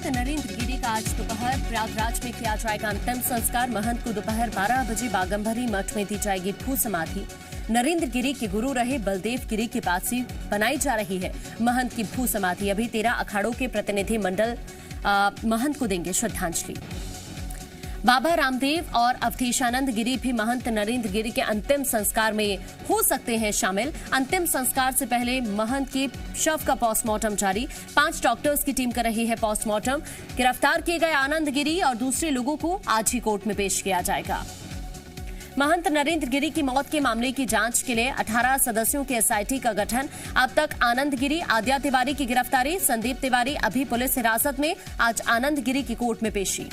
महंत नरेंद्र गिरी का आज दोपहर प्रयागराज में किया जाएगा अंतिम संस्कार। महंत को दोपहर 12 बजे बागंबरी मठ में दी जाएगी भू समाधि। नरेंद्र गिरी के गुरु रहे बलदेव गिरी के पास ही बनाई जा रही है महंत की भू समाधि। अभी 13 अखाड़ों के प्रतिनिधि मंडल महंत को देंगे श्रद्धांजलि। बाबा रामदेव और अवधेशानंद गिरी भी महंत नरेंद्र गिरी के अंतिम संस्कार में हो सकते हैं शामिल। अंतिम संस्कार से पहले महंत के शव का पोस्टमार्टम जारी। 5 डॉक्टर्स की टीम कर रही है पोस्टमार्टम। गिरफ्तार किए गए आनंद गिरी और दूसरे लोगों को आज ही कोर्ट में पेश किया जाएगा। महंत नरेंद्र गिरी की मौत के मामले की जांच के लिए 18 सदस्यों की एसआईटी का गठन। अब तक आनंद गिरी, आद्या तिवारी की गिरफ्तारी, संदीप तिवारी अभी पुलिस हिरासत में। आज आनंद गिरी की कोर्ट में पेशी।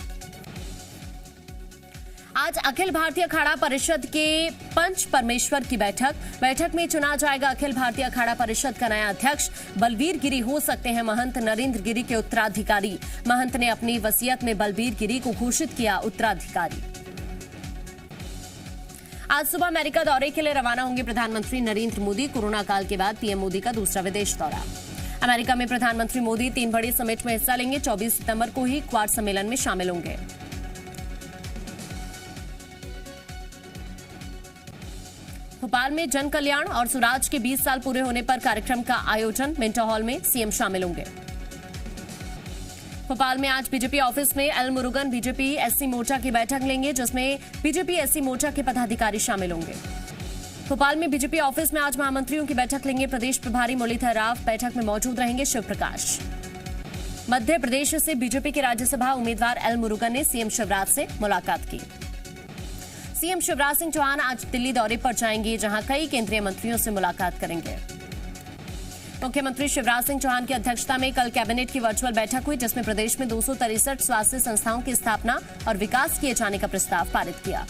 आज अखिल भारतीय अखाड़ा परिषद के पंच परमेश्वर की बैठक में चुना जाएगा अखिल भारतीय अखाड़ा परिषद का नया अध्यक्ष। बलबीर गिरी हो सकते हैं महंत नरेंद्र गिरी के उत्तराधिकारी। महंत ने अपनी वसीयत में बलबीर गिरी को घोषित किया उत्तराधिकारी। आज सुबह अमेरिका दौरे के लिए रवाना होंगे प्रधानमंत्री नरेंद्र मोदी। कोरोना काल के बाद पीएम मोदी का दूसरा विदेश दौरा। अमेरिका में प्रधानमंत्री मोदी 3 बड़े समिट में हिस्सा लेंगे। 24 सितंबर को ही क्वाड सम्मेलन में शामिल होंगे। भोपाल में जन कल्याण और स्वराज के 20 साल पूरे होने पर कार्यक्रम का आयोजन। मिंटो हॉल में सीएम शामिल होंगे। भोपाल में आज बीजेपी ऑफिस में एल मुरुगन बीजेपी एससी मोर्चा की बैठक लेंगे, जिसमें बीजेपी एससी मोर्चा के पदाधिकारी शामिल होंगे। भोपाल में बीजेपी ऑफिस में आज महामंत्रियों की बैठक लेंगे। प्रदेश प्रभारी मुरलीधर राव बैठक में मौजूद रहेंगे। शिव प्रकाश। मध्य प्रदेश से बीजेपी के राज्यसभा उम्मीदवार एल मुरुगन ने सीएम शिवराज से मुलाकात की। सीएम शिवराज सिंह चौहान आज दिल्ली दौरे पर जाएंगे, जहां कई केंद्रीय मंत्रियों से मुलाकात करेंगे। मुख्यमंत्री शिवराज सिंह चौहान की अध्यक्षता में कल कैबिनेट की वर्चुअल बैठक हुई, जिसमें प्रदेश में 263 स्वास्थ्य संस्थाओं की स्थापना और विकास किए जाने का प्रस्ताव पारित किया।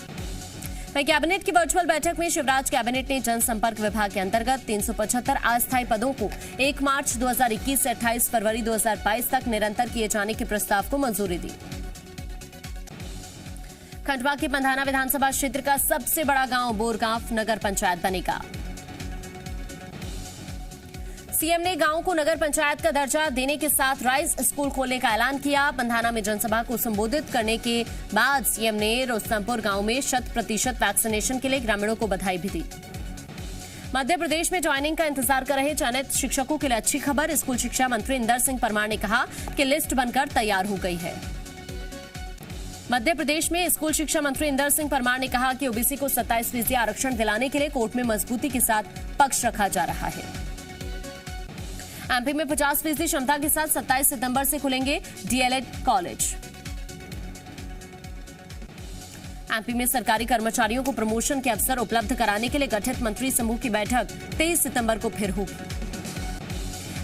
वहीं कैबिनेट की वर्चुअल बैठक में शिवराज कैबिनेट ने जनसंपर्क विभाग के अंतर्गत 375 अस्थायी पदों को 1 मार्च 2021 से 28 फरवरी 2022 तक निरंतर किए जाने के प्रस्ताव को मंजूरी दी। खंडवा के पंधाना विधानसभा क्षेत्र का सबसे बड़ा गांव बोरगांव नगर पंचायत बनेगा। सीएम ने गांव को नगर पंचायत का दर्जा देने के साथ राइज स्कूल खोलने का ऐलान किया। पंधाना में जनसभा को संबोधित करने के बाद सीएम ने रोस्तमपुर गांव में 100% वैक्सीनेशन के लिए ग्रामीणों को बधाई भी दी। मध्य प्रदेश में ज्वाइनिंग का इंतजार कर रहे चयनित शिक्षकों के लिए अच्छी खबर। स्कूल शिक्षा मंत्री इंदर सिंह परमार ने कहा कि लिस्ट बनकर तैयार हो गई है। मध्य प्रदेश में स्कूल शिक्षा मंत्री इंदर सिंह परमार ने कहा कि ओबीसी को 27% आरक्षण दिलाने के लिए कोर्ट में मजबूती के साथ पक्ष रखा जा रहा है। एमपी में 50% क्षमता के साथ 27 सितंबर से खुलेंगे डीएलएड कॉलेज। एमपी में सरकारी कर्मचारियों को प्रमोशन के अवसर उपलब्ध कराने के लिए गठित मंत्री समूह की बैठक 23 सितंबर को फिर होगी।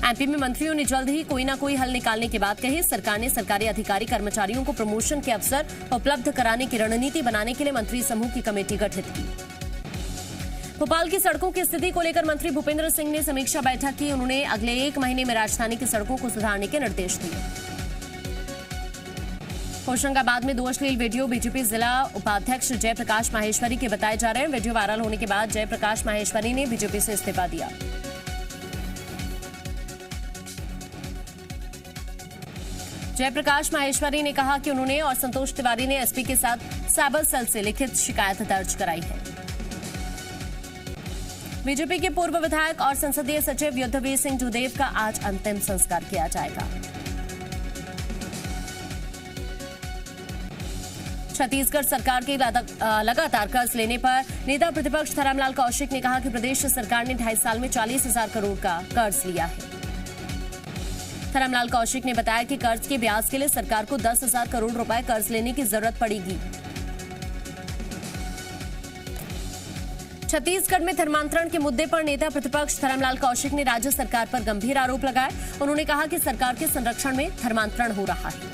एमपी में मंत्रियों ने जल्द ही कोई ना कोई हल निकालने की बात कही। सरकार ने सरकारी अधिकारी कर्मचारियों को प्रमोशन के अवसर उपलब्ध कराने की रणनीति बनाने के लिए मंत्री समूह की कमेटी गठित की। भोपाल की सड़कों की स्थिति को लेकर मंत्री भूपेंद्र सिंह ने समीक्षा बैठक की। उन्होंने अगले 1 महीने में राजधानी की सड़कों को सुधारने के निर्देश दिए। होशंगाबाद में 2 अश्लील वीडियो बीजेपी जिला उपाध्यक्ष जयप्रकाश माहेश्वरी के बताए जा रहे हैं। वीडियो वायरल होने के बाद जयप्रकाश माहेश्वरी ने बीजेपी से इस्तीफा दिया। जयप्रकाश माहेश्वरी ने कहा कि उन्होंने और संतोष तिवारी ने एसपी के साथ साइबर सेल से लिखित शिकायत दर्ज कराई है। बीजेपी के पूर्व विधायक और संसदीय सचिव युद्धवीर सिंह जूदेव का आज अंतिम संस्कार किया जाएगा। छत्तीसगढ़ सरकार के लगातार कर्ज लेने पर नेता प्रतिपक्ष धरमलाल कौशिक ने कहा कि प्रदेश सरकार ने 2.5 साल में 40,000 करोड़ का कर्ज लिया है। धरमलाल कौशिक ने बताया कि कर्ज के ब्याज के लिए सरकार को 10,000 करोड़ रुपए कर्ज लेने की जरूरत पड़ेगी। छत्तीसगढ़ में धर्मांतरण के मुद्दे पर नेता प्रतिपक्ष धरमलाल कौशिक ने राज्य सरकार पर गंभीर आरोप लगाए। उन्होंने कहा कि सरकार के संरक्षण में धर्मांतरण हो रहा है।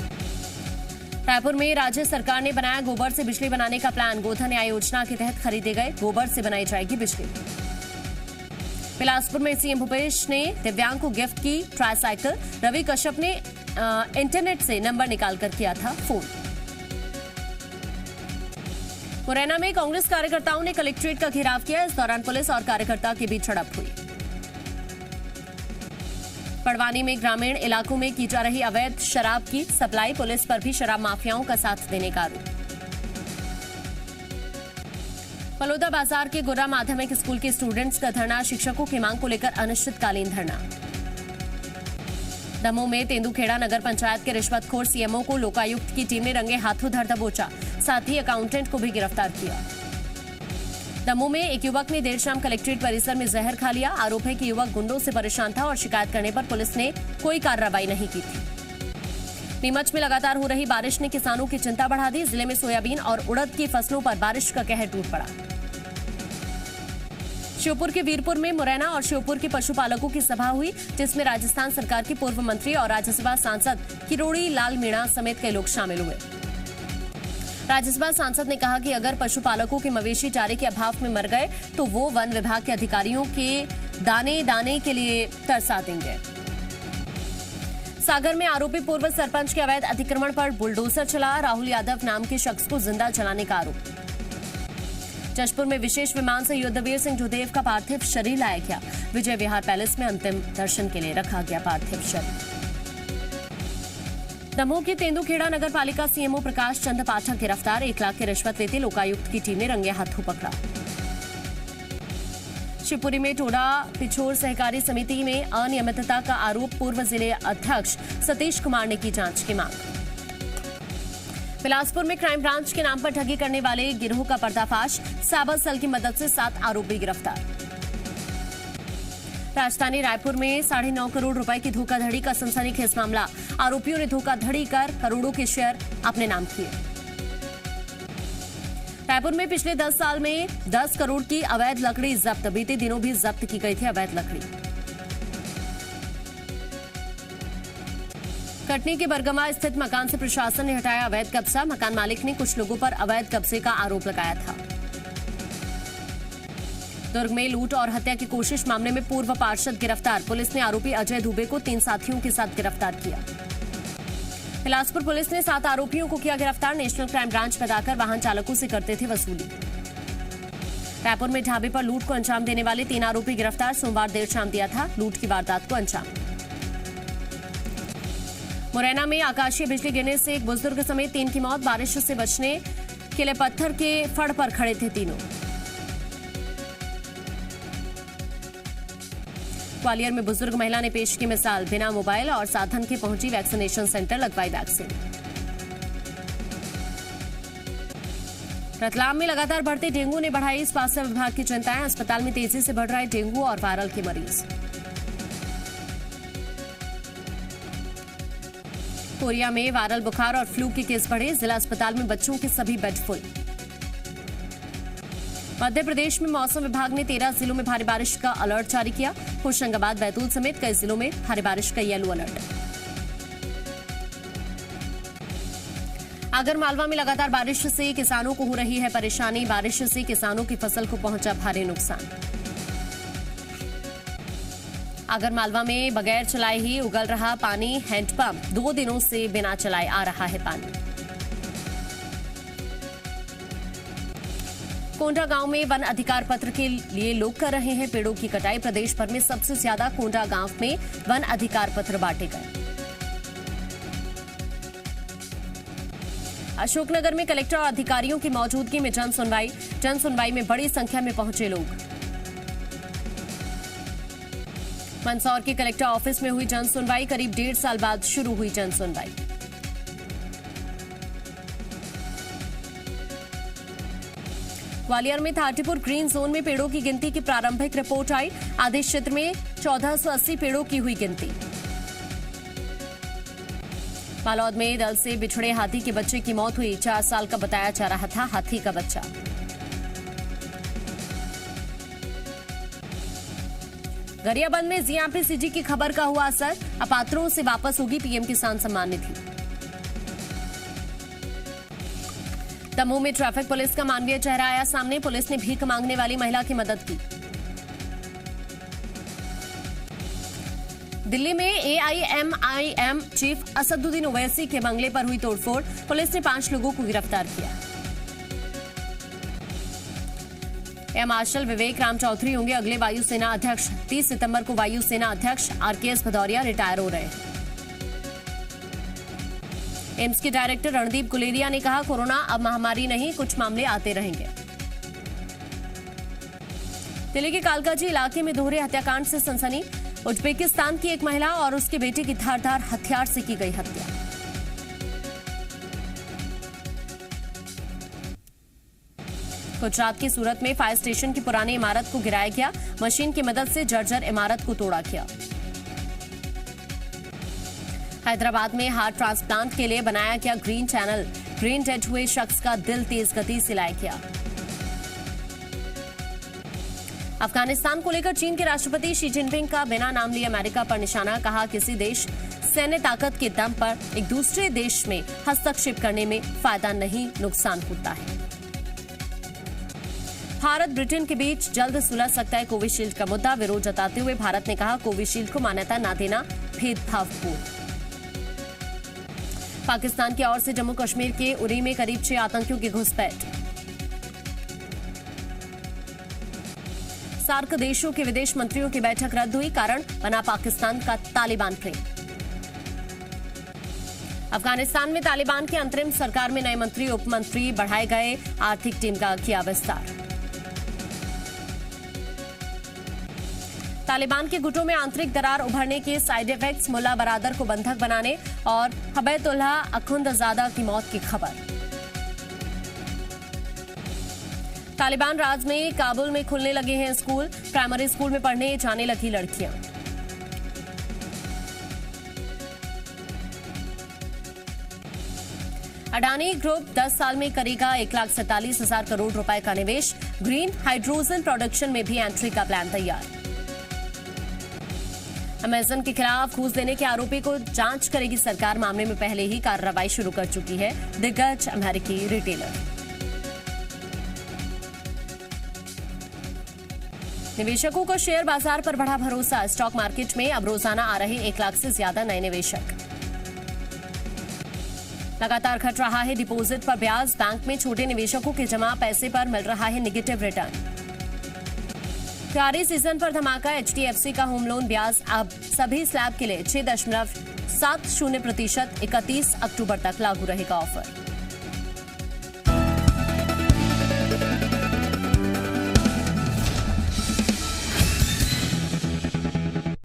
रायपुर में राज्य सरकार ने बनाया गोबर से बिजली बनाने का प्लान। गोधन न्याय योजना के तहत खरीदे गए गोबर से बनाई जाएगी बिजली। बिलासपुर में सीएम भूपेश ने दिव्यांग को गिफ्ट की ट्राईसाइकिल। रवि कश्यप ने इंटरनेट से नंबर निकालकर किया था फोन। मुरैना में कांग्रेस कार्यकर्ताओं ने कलेक्ट्रेट का घेराव किया। इस दौरान पुलिस और कार्यकर्ता के बीच झड़प हुई। पड़वानी में ग्रामीण इलाकों में की जा रही अवैध शराब की सप्लाई, पुलिस पर भी शराब माफियाओं का साथ देने का आरोप। बलौदा बाजार के गुर्रा माध्यमिक स्कूल के स्टूडेंट्स का धरना, शिक्षकों की मांग को लेकर अनिश्चितकालीन धरना। दमोह में तेंदुखेड़ा नगर पंचायत के रिश्वतखोर सीएमओ को लोकायुक्त की टीम ने रंगे हाथों धर दबोचा, साथ ही अकाउंटेंट को भी गिरफ्तार किया। दमोह में एक युवक ने देर शाम कलेक्ट्रेट परिसर में जहर खा लिया। आरोप है कि युवक गुंडों से परेशान था और शिकायत करने पर पुलिस ने कोई कार्रवाई नहीं की थी। नीमच में लगातार हो रही बारिश ने किसानों की चिंता बढ़ा दी। जिले में सोयाबीन और उड़द की फसलों पर बारिश का कहर टूट पड़ा। श्योपुर के वीरपुर में मुरैना और श्योपुर के पशुपालकों की सभा हुई, जिसमें राजस्थान सरकार के पूर्व मंत्री और राज्यसभा सांसद किरोड़ी लाल मीणा समेत कई लोग शामिल हुए। राज्यसभा सांसद ने कहा कि अगर पशुपालकों के मवेशी चारे के अभाव में मर गए तो वो वन विभाग के अधिकारियों के दाने दाने के लिए तरसा देंगे। सागर में आरोपी पूर्व सरपंच के अवैध अतिक्रमण पर बुलडोजर चला। राहुल यादव नाम के शख्स को जिंदा जलाने का आरोप। जशपुर में विशेष विमान से युद्धवीर सिंह जोधेव का पार्थिव शरीर लाया गया। विजय विहार पैलेस में अंतिम दर्शन के लिए रखा गया पार्थिव शरीर। दमोह के तेंदुखेड़ा नगर पालिका सीएमओ प्रकाश चंद्र पाठक गिरफ्तार। 1 लाख की रिश्वत लेते लोकायुक्त की टीम ने रंगे हाथों पकड़ा। शिवपुरी में टोडा पिछोर सहकारी समिति में अनियमितता का आरोप, पूर्व जिले अध्यक्ष सतीश कुमार ने की जांच की मांग। बिलासपुर में क्राइम ब्रांच के नाम पर ठगी करने वाले गिरोह का पर्दाफाश, साइबर सेल की मदद से 7 आरोपी गिरफ्तार। राजधानी रायपुर में 9.5 करोड़ रुपए की धोखाधड़ी का सनसनीखेज मामला, आरोपियों ने धोखाधड़ी कर करोड़ों के शेयर अपने नाम किए। रायपुर में पिछले 10 साल में 10 करोड़ की अवैध लकड़ी जब्त, बीते दिनों भी जब्त की गई थी अवैध लकड़ी। कटनी के बरगमा स्थित मकान से प्रशासन ने हटाया अवैध कब्जा, मकान मालिक ने कुछ लोगों पर अवैध कब्जे का आरोप लगाया था। दुर्ग में लूट और हत्या की कोशिश मामले में पूर्व पार्षद गिरफ्तार, पुलिस ने आरोपी अजय दुबे को 3 साथियों के साथ गिरफ्तार किया। बिलासपुर पुलिस ने 7 आरोपियों को किया गिरफ्तार, नेशनल क्राइम ब्रांच बताकर वाहन चालकों से करते थे वसूली। रायपुर में ढाबे पर लूट को अंजाम देने वाले 3 आरोपी गिरफ्तार, सोमवार देर शाम दिया था लूट की वारदात को अंजाम। मुरैना में आकाशीय बिजली गिरने से एक बुजुर्ग समेत 3 की मौत, बारिश से बचने के लिए पत्थर के फड़ पर खड़े थे तीनों। ग्वालियर में बुजुर्ग महिला ने पेश की मिसाल, बिना मोबाइल और साधन के पहुंची वैक्सीनेशन सेंटर, लगवाई वैक्सीन। रतलाम में लगातार बढ़ते डेंगू ने बढ़ाई स्वास्थ्य विभाग की चिंताएं, अस्पताल में तेजी से बढ़ रहे डेंगू और वायरल के मरीज। कोरिया में वायरल बुखार और फ्लू के केस बढ़े, जिला अस्पताल में बच्चों के सभी बेड फुल। मध्य प्रदेश में मौसम विभाग ने 13 जिलों में भारी बारिश का अलर्ट जारी किया, होशंगाबाद, बैतूल समेत कई जिलों में भारी बारिश का येलो अलर्ट। आगरमालवा में लगातार बारिश से किसानों को हो रही है परेशानी, बारिश से किसानों की फसल को पहुंचा भारी नुकसान। आगरमालवा में बगैर चलाए ही उगल रहा पानी, हैंडपंप 2 दिनों से बिना चलाए आ रहा है पानी। कोंडा गांव में वन अधिकार पत्र के लिए लोग कर रहे हैं पेड़ों की कटाई, प्रदेश भर में सबसे ज्यादा कोंडा गांव में वन अधिकार पत्र बांटे गए। अशोकनगर में कलेक्टर और अधिकारियों की मौजूदगी में जन सुनवाई में बड़ी संख्या में पहुंचे लोग। मंदसौर के कलेक्टर ऑफिस में हुई जन सुनवाई, करीब 1.5 साल बाद शुरू हुई जन सुनवाई। ग्वालियर में थाटीपुर ग्रीन जोन में पेड़ों की गिनती की प्रारंभिक रिपोर्ट आई, आधे क्षेत्र में 1480 पेड़ों की हुई गिनती। बालौद में दल से बिछड़े हाथी के बच्चे की मौत हुई, 4 साल का बताया जा रहा था हाथी का बच्चा। गरियाबंद में जीएमपीसीजी की खबर का हुआ असर, अपात्रों से वापस होगी पीएम किसान सम्मान निधि। दमोह में ट्रैफिक पुलिस का मानवीय चेहरा आया सामने, पुलिस ने भीख मांगने वाली महिला की मदद की। दिल्ली में एआईएमआईएम चीफ असदुद्दीन ओवैसी के बंगले पर हुई तोड़फोड़, पुलिस ने 5 लोगों को गिरफ्तार किया। एयर मार्शल विवेक राम चौधरी होंगे अगले वायुसेना अध्यक्ष। 30 सितंबर को वायुसेना अध्यक्ष RKS भदौरिया रिटायर हो रहे हैं। एम्स के डायरेक्टर रणदीप गुलेरिया ने कहा, कोरोना अब महामारी नहीं, कुछ मामले आते रहेंगे। दिल्ली के कालकाजी इलाके में दोहरे हत्याकांड से सनसनी। उज्बेकिस्तान की एक महिला और उसके बेटे की धारदार हथियार से की गई हत्या। गुजरात की सूरत में फायर स्टेशन की पुरानी इमारत को गिराया गया। मशीन की मदद से जर्जर इमारत को तोड़ा गया। हैदराबाद में हार्ट ट्रांसप्लांट के लिए बनाया गया ग्रीन चैनल। ब्रेन डेड हुए शख्स का दिल तेज गति से लाया गया। अफगानिस्तान को लेकर चीन के राष्ट्रपति शी जिनपिंग का बिना नाम लिए अमेरिका पर निशाना। कहा, किसी देश सैन्य ताकत के दम पर एक दूसरे देश में हस्तक्षेप करने में फायदा नहीं, नुकसान होता है। भारत ब्रिटेन के बीच जल्द सुलझ सकता है कोविशील्ड का मुद्दा। विरोध जताते हुए भारत ने कहा, कोविशील्ड को मान्यता न देना भेदभावपूर्ण। पाकिस्तान की ओर से जम्मू कश्मीर के उरी में करीब 6 आतंकियों की घुसपैठ। सार्क देशों के विदेश मंत्रियों की बैठक रद्द हुई। कारण बना पाकिस्तान का तालिबान प्रेम। अफगानिस्तान में तालिबान की अंतरिम सरकार में नए मंत्री उप मंत्री बढ़ाए गए। आर्थिक टीम का किया विस्तार। तालिबान के गुटों में आंतरिक दरार उभरने के साइड इफेक्ट्स। मुल्ला बरादर को बंधक बनाने और हबैतुल्लाह अखुंदजादा की मौत की खबर। तालिबान राज में काबुल में खुलने लगे हैं स्कूल। प्राइमरी स्कूल में पढ़ने जाने लगी लड़कियां। अडानी ग्रुप 10 साल में करेगा 1,47,000 करोड़ रुपए का निवेश। ग्रीन हाइड्रोजन प्रोडक्शन में भी एंट्री का प्लान तैयार। अमेजन के खिलाफ घूस देने के आरोपी को जांच करेगी सरकार। मामले में पहले ही कार्रवाई शुरू कर चुकी है दिग्गज अमेरिकी रिटेलर। निवेशकों को शेयर बाजार पर बढ़ा भरोसा। स्टॉक मार्केट में अब रोजाना आ रहे 1 लाख से ज्यादा नए निवेशक। लगातार घट रहा है डिपॉजिट पर ब्याज। बैंक में छोटे निवेशकों के जमा पैसे पर मिल रहा है नेगेटिव रिटर्न। तैयारी सीजन पर धमाका। HDFC का होम लोन ब्याज अब सभी स्लैब के लिए 6.70% 31 अक्टूबर तक लागू रहेगा ऑफर।